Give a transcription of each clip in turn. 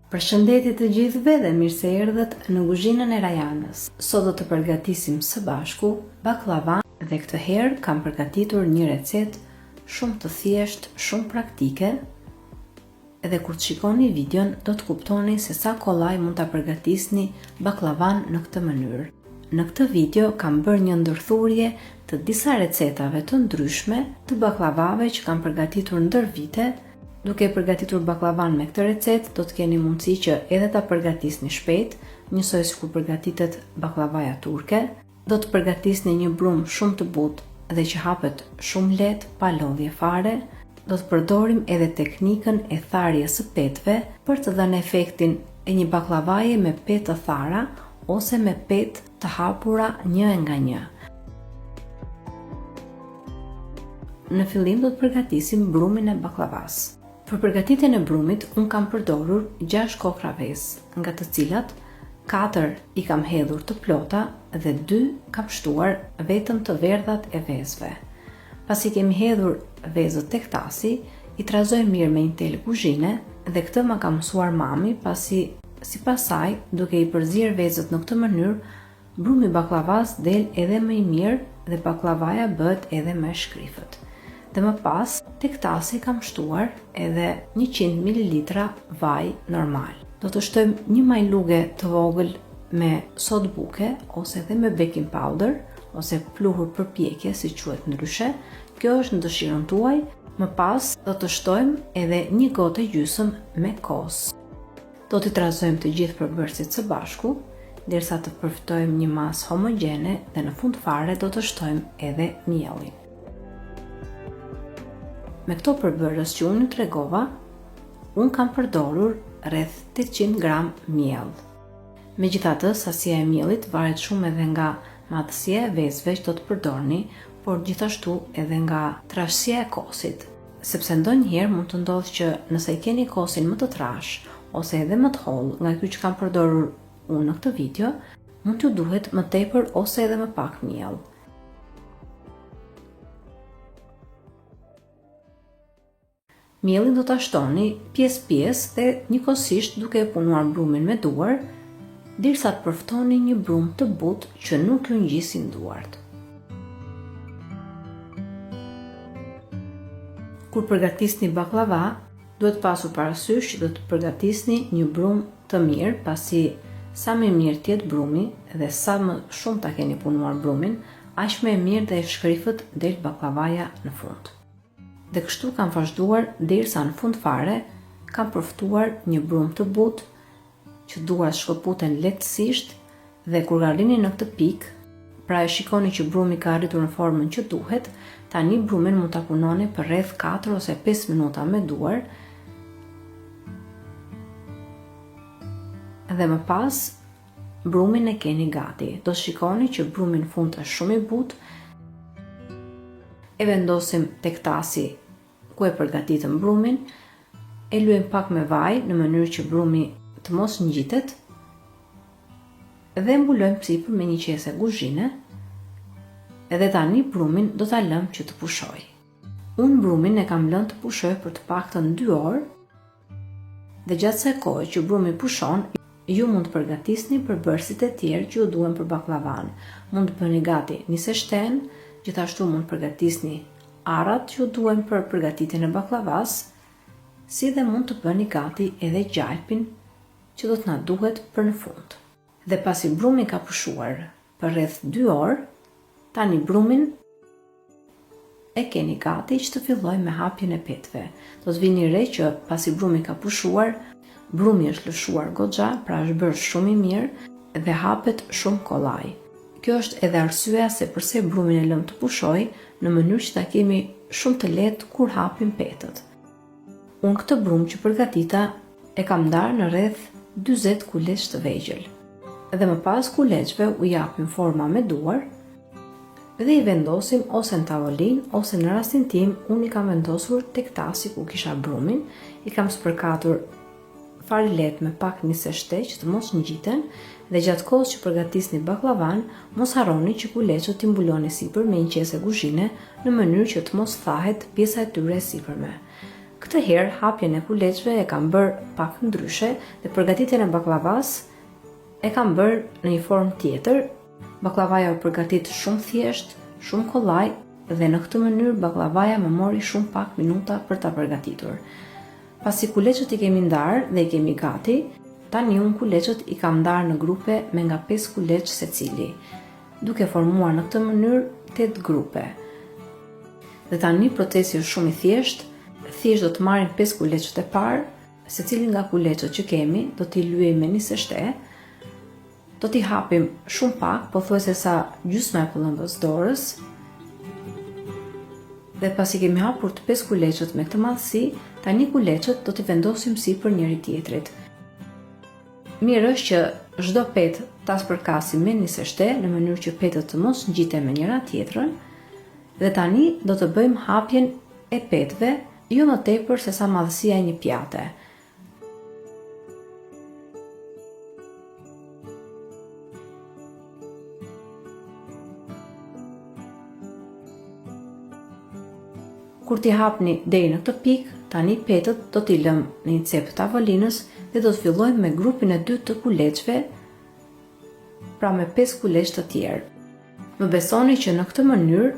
Përshëndetje të gjithëve dhe mirë se erdhët në kuzhinën e Rajanës. Sot do të përgatisim së bashku baklavan dhe këtë herë kam përgatitur një recetë shumë të thjeshtë, shumë praktike. Edhe kur të shikoni videon do të kuptoni se sa kollaj mund ta përgatisni baklavan në këtë mënyrë. Në këtë video kam bërë një ndërthurje të disa recetave të ndryshme të baklavave që kam përgatitur ndër vite. Duke përgatitur baklavan me këtë recetë, do të keni mundësi që edhe ta përgatisni shpejt, njësoj si kur përgatitet baklavaja turke. Do të përgatisni një brumë shumë të butë dhe që hapet shumë lehtë, pa lodhje fare. Do të përdorim edhe teknikën e tharjes së petëve për të dhënë efektin e një baklavaje me petë të thara ose me petë të hapura një nga një. Në fillim do të përgatisim brumin e baklavas. Për përgatitjen e brumit, unë kam përdorur 6 kokra vezë, nga të cilat 4 i kam hedhur të plota dhe 2 kam shtuar vetëm të verdhat e vezëve. Pasi kemi hedhur vezët tek tasi, i trazoj mirë me një telë kuzhine dhe këtë ma ka mësuar mami, pasi sipas saj, duke i përzier vezët në këtë mënyrë, brumi baklavas del edhe më i mirë dhe baklavaja bëhet edhe më e shkrifët. Dhe më pas, tek tasi kam shtuar edhe 100 ml vaj normal. Do të shtojmë një majluge të vogël me sod buke ose edhe me baking powder ose pluhur për pjekje si quhet ndryshe. Kjo është në dëshirën tuaj. Më pas do të shtojmë edhe 1 gotë gjysmë me kos. Do t'i trazojmë të gjithë përbërësit së bashku derisa të përfitojmë një masë homogjene dhe në fund fare do të shtojmë edhe mielin. Me këto përbërës që unë tregova, unë kam përdorur rreth 800 gram miell. Megjithatë, sasia e miellit varet shumë edhe nga madhësia e vezëve që do të përdorni, por gjithashtu edhe nga trashësia e kosit. Sepse ndonjëherë mund të ndodhë që nëse i keni kosin më të trash ose edhe më të hollë nga ky që kam përdorur unë në këtë video, mund t'ju duhet më tepër ose edhe më pak miell. Mielin do ta shtoni pjesë dhe njëkohësisht duke e punuar brumin me duar, derisa të përftoni një brumë të butë që nuk ju ngjisin duart. Kur përgatisni baklava, duhet pasur parasysh që do të përgatisni një brumë të mirë, pasi sa më mirë të jetë brumi dhe sa më shumë ta keni punuar brumin, aq më e mirë dhe e shkrifët del baklavaja në fund. Dhe kështu kam vazhduar derisa në fund fare kam përftuar një brumë të butë që duart shkëputen lehtësisht dhe kur arrini në këtë pikë, pra e shikoni që brumi ka arritur në formën që duhet, tani brumin mund ta punoni për rreth 4 ose 5 minuta me duar. Dhe më pas brumin e keni gati. Do shikoni që brumi në fund është shumë i butë. E vendosim tek tasi ku e përgatitëm brumin, e lyejm pak me vaj në mënyrë që brumi të mos ngjitet dhe mbulojmë sipër me një qese kuzhine. Edhe tani brumin do ta lëm që të pushojë. Unë brumin e kam lënë të pushojë për të paktën 2 orë dhe gjatë kësaj kohe që brumi pushon, ju mund të përgatisni përbërësit e tjerë që ju duhen për baklavan. Mund të bëni gati nisë shten, gjithashtu mund të përgatisni arrat që ju duhen për përgatitjen e baklavas, si dhe mund të bëni gati edhe gjalpin që do të na duhet për në fund. Dhe pasi brumi ka pushuar për rreth 2 orë, tani brumin e keni gati që të filloj me hapjen e petëve. Do të vini re që pasi brumi ka pushuar, brumi është lëshuar goxha, pra është bërë shumë i mirë dhe hapet shumë kollaj. Kjo është edhe arsyeja se pse brumin e lëm të pushojë në mënyrë që ta kemi shumë të lehtë kur hapim petët. Unë këtë brumë që përgatita e kam ndarë në rreth 40 kuleç të vegjël. Dhe më pas kuleçve u japim forma me duar dhe i vendosim ose në tavolinë ose në rastin tim unë i kam vendosur tek tasi ku kisha brumin, i kam spërkatur fare lehtë me pak nisë shteq të mos ngjiten dhe gjatë kohës që përgatisni baklavan, mos harroni që kuleçët t'i mbuloni sipër me një qese kuzhine në mënyrë që të mos thahet pjesa e tyre e sipërme. Këtë herë hapjen e kuleçve e kam bërë pak ndryshe dhe përgatitjen e baklavas e kam bërë në një formë tjetër. Baklavaja u përgatit shumë thjesht, shumë kollaj dhe në këtë mënyrë baklavaja më mori shumë pak minuta për ta përgatitur. Pasi kuleçët i kemi ndarë dhe i kemi gati, tani unë kuleçët i kam ndarë në grupe me nga 5 kuleç secili, duke formuar në këtë mënyrë 8 grupe. Dhe tani procesi është shumë i thjesht do të marrim 5 kuleçët e parë, secili nga kuleçët që kemi do t'i lyejmë me një seshte, do t'i hapim shumë pak, pothuajse sa gjysma e pëllëmbës dorës, dhe pasi kemi hapur të 5 kuleçët me këtë madhësi, tani kuleçët do t'i vendosim sipër njëri tjetrit. Mirë është që çdo petë ta spërkasim me një seshte në mënyrë që petët të mos ngjiten me njëra tjetrën, dhe tani do të bëjmë hapjen e petëve jo më tepër se sa madhësia e një pjate. Kur t'i hapni deri në këtë pikë, tani petët do t'i lëmë në një cep të tavolinës dhe do të fillojmë me grupin e dytë të kuleçve, pra me 5 kuleç të tjerë. Më besoni që në këtë mënyrë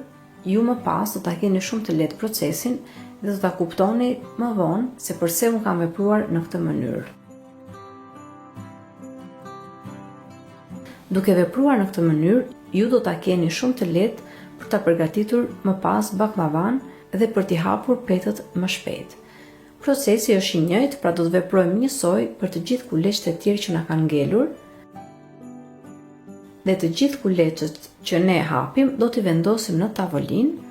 ju më pas do ta keni shumë të lehtë procesin dhe do ta kuptoni më vonë se përse unë kam vepruar në këtë mënyrë. Duke vepruar në këtë mënyrë, ju do ta keni shumë të lehtë për ta përgatitur më pas baklavan dhe për t'i hapur petët më shpejt. Procesi është i njëjtë, pra do të veprojmë njësoj për të gjithë kuleçët e tjerë që na kanë ngelur, dhe të gjithë kuleçët që ne hapim do t'i vendosim në tavolinë.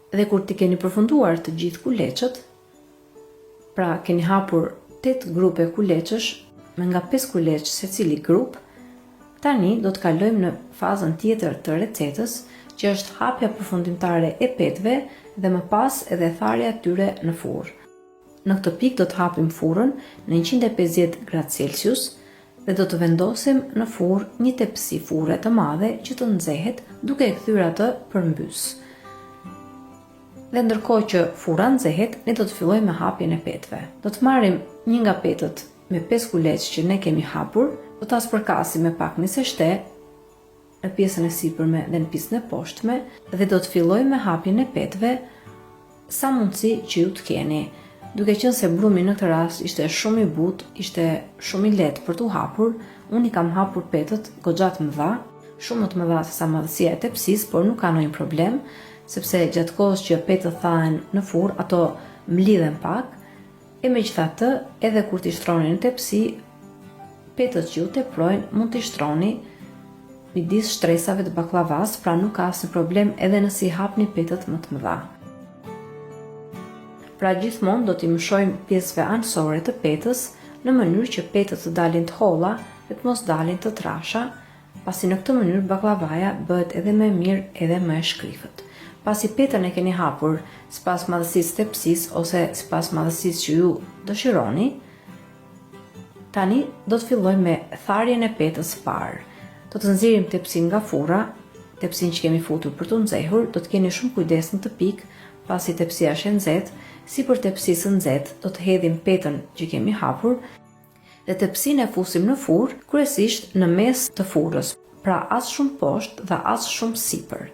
Dhe kur t'i keni përfunduar të gjithë kuleçët, pra keni hapur 8 grupe kuleçësh me nga 5 kuleç secili grup, tani do të kalojmë në fazën tjetër të recetës, që është hapja përfundimtare e petëve dhe më pas edhe tharja e tyre në furrë. Në këtë pikë do të hapim furrën në 150°C dhe do të vendosim në furrë një tepsi furre të madhe që të nxehet duke e kthyer atë përmbys. Dhe ndërkohë që furra nxehet, ne do të fillojmë me hapjen e petëve. Do të marrim një nga petët me 5 kuleç që ne kemi hapur, do ta spërkasim me pak një seshte në pjesën e sipërme dhe në pjesën e poshtme dhe do të fillojmë me hapjen e petëve sa mundësi që ju të keni. Duke qenë se brumi në këtë rast ishte shumë i butë, ishte shumë i lehtë për t'u hapur, unë i kam hapur petët goxha të mëdha, shumë më të mëdha se sa madhësia e tepsisë, por nuk ka ndonjë problem, sepse gjatë kohës që petët thahen në furrë, ato mlidhen pak, e megjithatë, edhe kur t'i shtroni në tepsi, petët që ju teprojnë mund t'i shtroni midis shtresave të baklavas, pra nuk ka asnjë problem edhe nëse i hapni petët më të mëdha. Pra gjithmonë do t'i mshojmë pjesëve anësore të petës në mënyrë që petët të dalin të holla dhe të mos dalin të trasha, pasi në këtë mënyrë baklavaja bëhet edhe më mirë edhe më e shkrifët. Pasi petën e keni hapur sipas madhësisë tepsisë ose sipas madhësisë që ju dëshironi, tani do të fillojmë me tharjen e petës së parë. Do të nxjerrim tepsin nga furra, tepsin që kemi futur për të nxehur, do të keni shumë kujdes në të pikë, pasi tepsia është e nxehtë, sipër tepsisë së nxehtë do të hedhim petën që kemi hapur dhe tepsinë e fusim në furrë, kryesisht në mes të furrës, pra as shumë poshtë dhe as shumë sipër.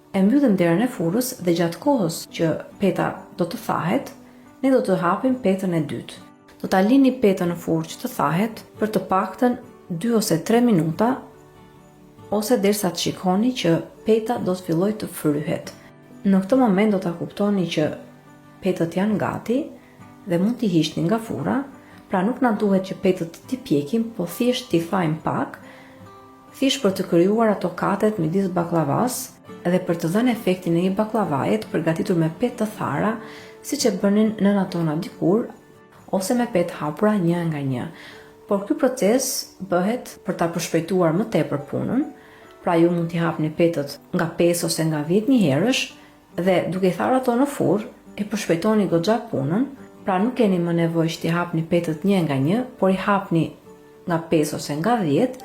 E mbyllim derën e furrës dhe gjatë kohës që peta do të thahet, ne do të hapim petën e dytë. Do ta lini petën në furrë që të thahet për të paktën 2 ose 3 minuta, ose derisa të shikoni që peta do të fillojë të fryhet. Në këtë moment do ta kuptoni që petët janë gati dhe mund t'i hiqni nga furra, pra nuk na duhet që petët t'i pjekim, po thjesht t'i thajmë pak, thjesht për të krijuar ato katet midis baklavas dhe për të dhënë efektin e një baklavaje të përgatitur me petë të thara, siç e bënin nënat tona dikur, ose me petë hapura një nga një. Por ky proces bëhet për ta përshpejtuar më tepër punën, Pra ju mund t'i hapni petët nga 5 ose nga 10 një herësh dhe duke i tharë ato në furrë e përshpejtoni goxha punën, pra nuk keni më nevojë që t'i hapni petët një nga një, por i hapni nga 5 ose nga 10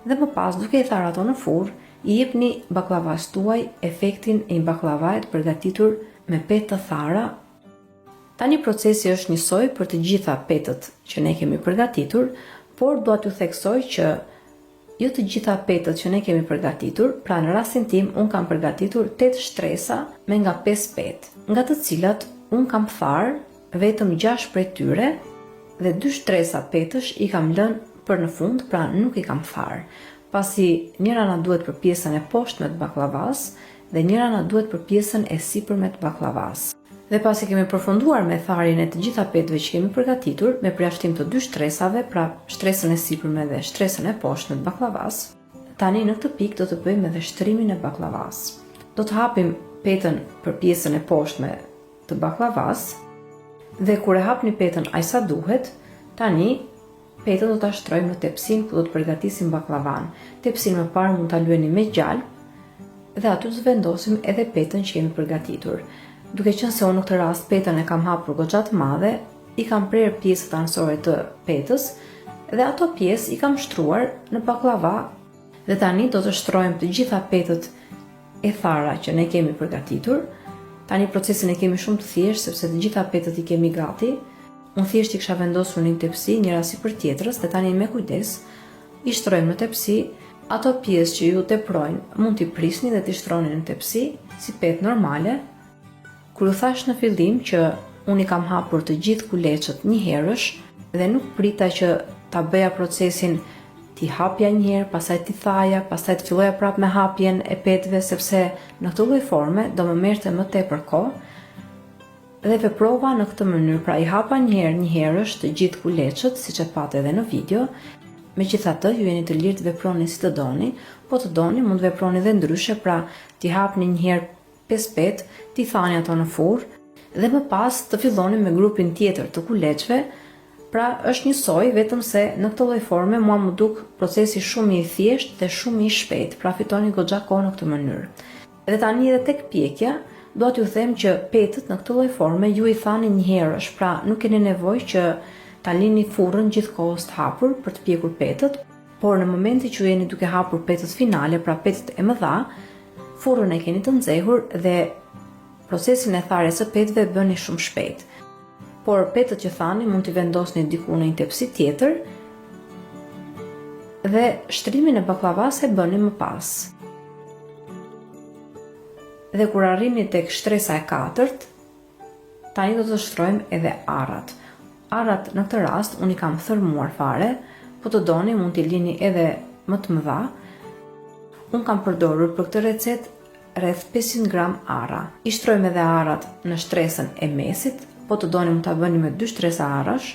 dhe më pas duke i tharë ato në furrë i jepni baklavas tuaj efektin e një baklavait përgatitur me petë të thara. Tani procesi është njësoj për të gjitha petët që ne kemi përgatitur, por dua t'ju theksoj që jo të gjitha petët që ne kemi përgatitur, pra në rastin tim unë kam përgatitur 8 shtresa me nga 5 petë, nga të cilat unë kam tharë vetëm 6 prej tyre dhe 2 shtresa petësh i kam lënë për në fund, pra nuk i kam tharë. Pasi njëra na duhet për pjesën e poshtme të baklavas dhe njëra na duhet për pjesën e sipërme të baklavas. Dhe pasi kemi përfunduar me tharjen e të gjitha petëve që kemi përgatitur, me përjashtim të 2 shtresave, pra shtresën e sipërme dhe shtresën e poshtme të baklavas, tani në këtë pikë do të bëjmë edhe shtrimin e baklavas. Do të hapim petën për pjesën e poshtme të baklavas dhe kur e hapni petën aq sa duhet, tani petën do ta shtrojmë në tepsin ku do të përgatisim baklavan. Tepsin më parë mund ta lyeni me gjalp dhe aty të vendosim edhe petën që kemi përgatitur. Duke qenë se unë në këtë rast petën e kam hapur goxha të madhe, i kam prerë pjesët anësore të petës dhe ato pjesë i kam shtruar në baklava dhe tani do të shtrojmë të gjitha petët e thara që ne kemi përgatitur. Tani procesin e kemi shumë të thjeshtë sepse të gjitha petët i kemi gati. Unë thjesht i kisha vendosur në një tepsi njëra sipër tjetrës dhe tani me kujdes i shtrojmë në tepsi ato pjesë që ju teprojnë, mund t'i prisni dhe t'i shtroni në tepsi si petë normale. Kur u thash në fillim që unë i kam hapur të gjithë kuleçët një herësh dhe nuk prita që ta bëja procesin t'i hapja një herë, pastaj t'i thaja, pastaj të filloja prapë me hapjen e petëve sepse në këtë lloj forme do më merrte më tepër kohë. Dhe veprova në këtë mënyrë, pra i hapa një herësh të gjithë kuleçët, siç e patë edhe në video. Megjithatë, ju jeni të lirë të veproni si të doni, po të doni mund të veproni edhe ndryshe, pra t'i hapni një herë 5 petë, t'i thani ato në furrë dhe më pas të filloni me grupin tjetër të kuleçve. Pra është njësoj, vetëm se në këtë lloj forme mua më duk procesi shumë i thjeshtë dhe shumë i shpejtë, pra fitoni goxha kohë në këtë mënyrë. Dhe tani edhe tek pjekja, do t'ju them që petët në këtë lloj forme ju i thani një herësh, pra nuk keni nevojë që ta lini furrën gjithkohës të hapur për të pjekur petët, por në momentin që jeni duke hapur petët finale, pra petët e mëdha, furrën e keni të nxehur dhe procesin e tharjes së petëve bëni shumë shpejt. Por petët që thani mund t'i vendosni diku në një tepsi tjetër dhe shtrimin e baklavas e bëni më pas. Dhe kur arrini tek shtresa e 4, tani do të shtrojmë edhe arrat. Arrat në këtë rast unë i kam thërmuar fare, po të doni mund t'i lini edhe më të mëdha. Unë kam përdorur për këtë recet rreth 500 gram arra. I shtrojmë edhe arrat në shtresën e mesit, po të doni mund ta bëni me 2 shtresa arrash,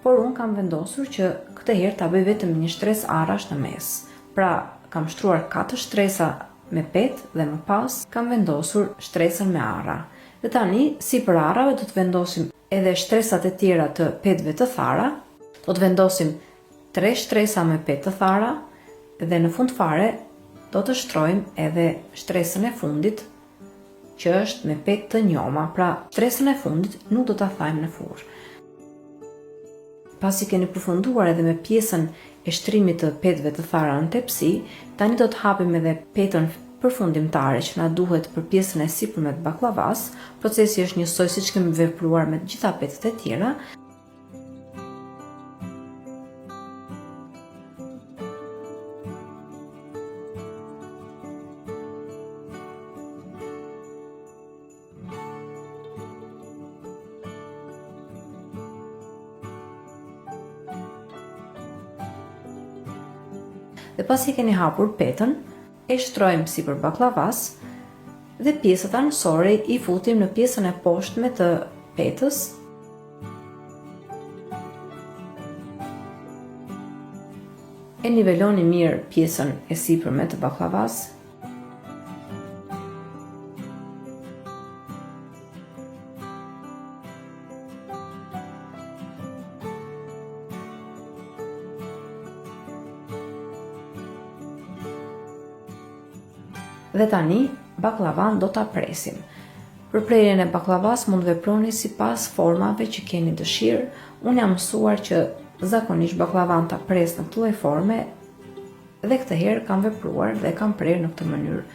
por unë kam vendosur që këtë herë ta bëj vetëm një shtresë arrash në mes. Pra kam shtruar 4 shtresa me petë dhe më pas kam vendosur shtresën me arra. Dhe tani, si për arrave, do të vendosim edhe shtresat e tjera të petëve të thara, do të vendosim 3 shtresa me petë të thara dhe në fund fare do të shtrojmë edhe shtresën e fundit që është me petë të njoma, pra shtresën e fundit nuk do ta thajmë në furrë. Pasi keni përfunduar edhe me pjesën e shtrimit të petëve të thara në tepsi, tani do të hapim edhe petën përfundimtare që na duhet për pjesën e sipërme të baklavas. Procesi është njësoj siç kemi vepruar me të gjitha petët e tjera. Dhe pasi keni hapur petën, e shtrojmë sipër baklavas dhe pjesët anësore i futim në pjesën e poshtme të petës. E niveloni mirë pjesën e sipërme të baklavas. Dhe tani baklavan do ta presim. Për prerjen e baklavas mund veproni sipas formave që keni dëshirë. Unë jam mësuar që zakonisht baklavan ta pres në këtë lloj forme dhe këtë herë kam vepruar dhe kam prerë në këtë mënyrë.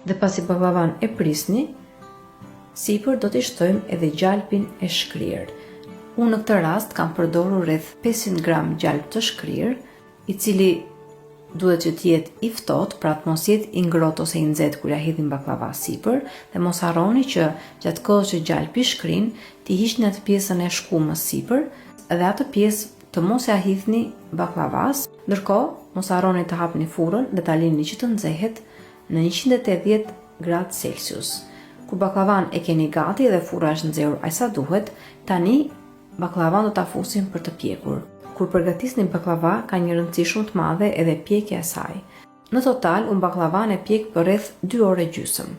Dhe pasi baklavan e prisni, sipër do t'i shtojmë edhe gjalpin e shkrirë. Unë në këtë rast kam përdorur rreth 500 gram gjalp të shkrirë, i cili duhet që të jetë i ftohtë, pra të mos jetë i ngrohtë ose i nxehtë kur ja hidhim baklava sipër, dhe mos harroni që gjatë kohës që gjalpi shkrin, t'i hiqni atë pjesën e shkumës sipër dhe atë pjesë të mos ja hidhni baklavas. Ndërkohë, mos harroni të hapni furrën dhe ta lini që të nxehet në 180 gradë Celsius. Kur baklavan e keni gati dhe furra është nxehur aq sa duhet, tani baklavan do ta fusim për të pjekur. Kur përgatisni baklava, ka një rëndësi shumë të madhe edhe pjekja e saj. Në total, unë baklavan e pjek për rreth 2 orë e gjysmë.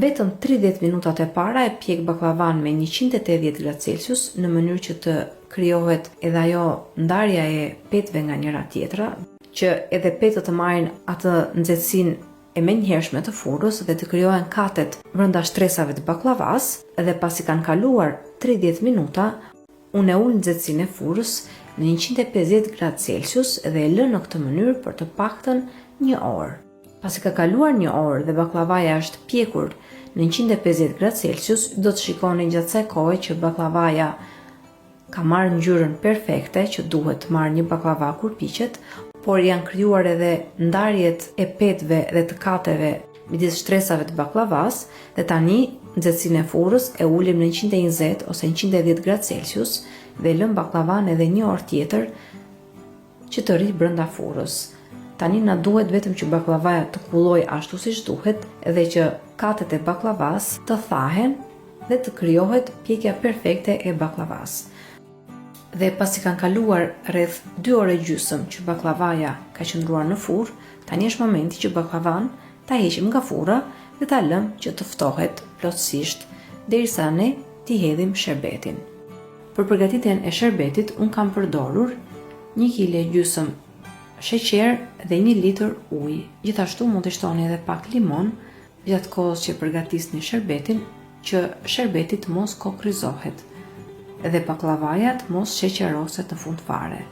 Vetëm 30 minutat e para e pjek baklavan me 180 gradë Celsius në mënyrë që të krijohet edhe ajo ndarja e petëve nga njëra tjetra, që edhe petët të marrin atë nxehtësinë e menjëhershme të furrës dhe të krijohen katet brenda shtresave të baklavas, dhe pasi kanë kaluar 30 minuta, unë e ul nxehtësinë e furrës në 150 gradë Celsius dhe e lë në këtë mënyrë për të paktën 1 orë. Pasi ka kaluar 1 orë dhe baklavaja është pjekur në 150 gradë Celsius, do të shikoni gjatë kësaj kohe që baklavaja ka marrë ngjyrën perfekte që duhet të marrë një baklava kur piqet, por janë krijuar edhe ndarjet e petëve dhe të kateve midis shtresave të baklavas, dhe tani nxehtësinë e furrës e ulim në 120 ose 110 gradë Celsius dhe lëm baklavan edhe 1 orë tjetër që të rrit brenda furrës. Tani na duhet vetëm që baklavaja të kullojë ashtu siç duhet dhe që katet e baklavas të thahen dhe të krijohet pjekja perfekte e baklavas. Dhe pasi kanë kaluar rreth 2 orë e gjysmë që baklavaja ka qëndruar në furrë, tani është momenti që baklavan ta heqim nga furra dhe ta lëm që të ftohet plotësisht derisa ne t'i hedhim sherbetin. Për përgatitjen e sherbetit unë kam përdorur 1,5 kg sheqer dhe 1 litër ujë. Gjithashtu mund të shtoni edhe pak limon gjatë kohës që përgatisni sherbetin, që sherbeti të mos kokrizohet dhe baklavaja të mos sheqeroset në fund fare.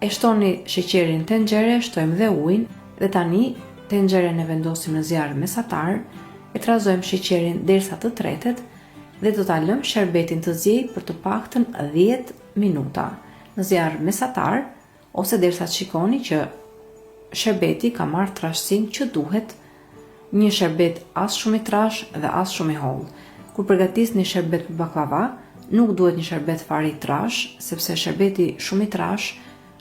E shtoni sheqerin në tenxhere, shtojmë dhe ujin dhe tani tenxheren e vendosim në zjarr mesatar, e trazojmë sheqerin derisa të tretet dhe do ta lëm sherbetin të ziejë për të paktën 10 minuta në zjarr mesatar, ose derisa të shikoni që sherbeti ka marrë trashësinë që duhet, një sherbet as shumë i trash dhe as shumë i holl. Kur përgatisni sherbet për baklava, nuk duhet një sherbet fare i trash, sepse sherbeti shumë i trash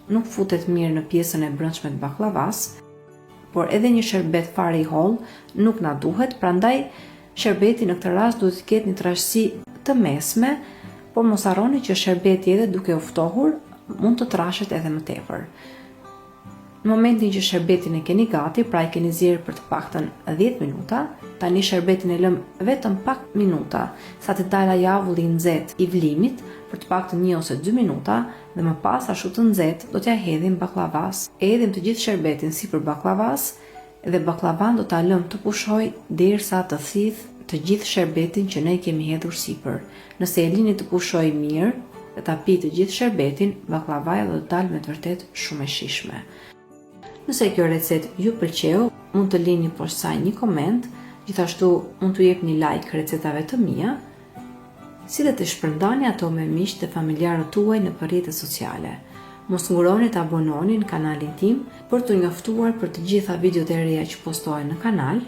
nuk futet mirë në pjesën e brendshme të baklavas, por edhe një sherbet fare i holl nuk na duhet, prandaj sherbeti në këtë rast duhet të ketë një trashësi të mesme, por mos harroni që sherbeti edhe duke u ftohur mund të trashet edhe më tepër. Në momentin që sherbetin e keni gati, pra e keni zier për të paktën 10 minuta, tani sherbetin e lëm vetëm pak minuta sa të dalë javulli i nxehtë i vlimit për të paktën 1 ose 2 minuta, dhe më pas ashtu të nxehtë do t'ja hedhim baklavas. E hedhim të gjithë sherbetin sipër baklavas dhe baklavan do ta lëm të pushojë derisa të thith të gjithë sherbetin që ne kemi hedhur sipër. Nëse e lini të pushojë mirë dhe ta pi të gjithë sherbetin, baklavaja do të dalë me të vërtet shumë e shijshme. Nëse kjo recet ju pëlqeu, mund të lini poshtë saj një koment, gjithashtu mund të jepni like recetave të mia, si dhe të shpërndani ato me miqtë dhe familjarët tuaj në rrjetet sociale. Mos nguroni të abononi në kanalin tim për të njoftuar për të gjitha videot e reja që postohen në kanal.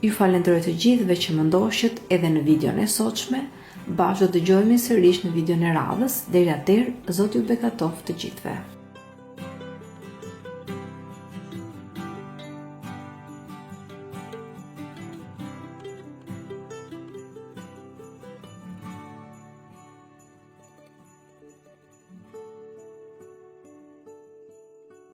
Ju falenderoj të gjithëve që më ndoqët edhe në videon e sotshme. Bashkë do të dëgjohemi sërish në videon e radhës. Deri atëherë, Zoti ju bekatoft të gjithëve.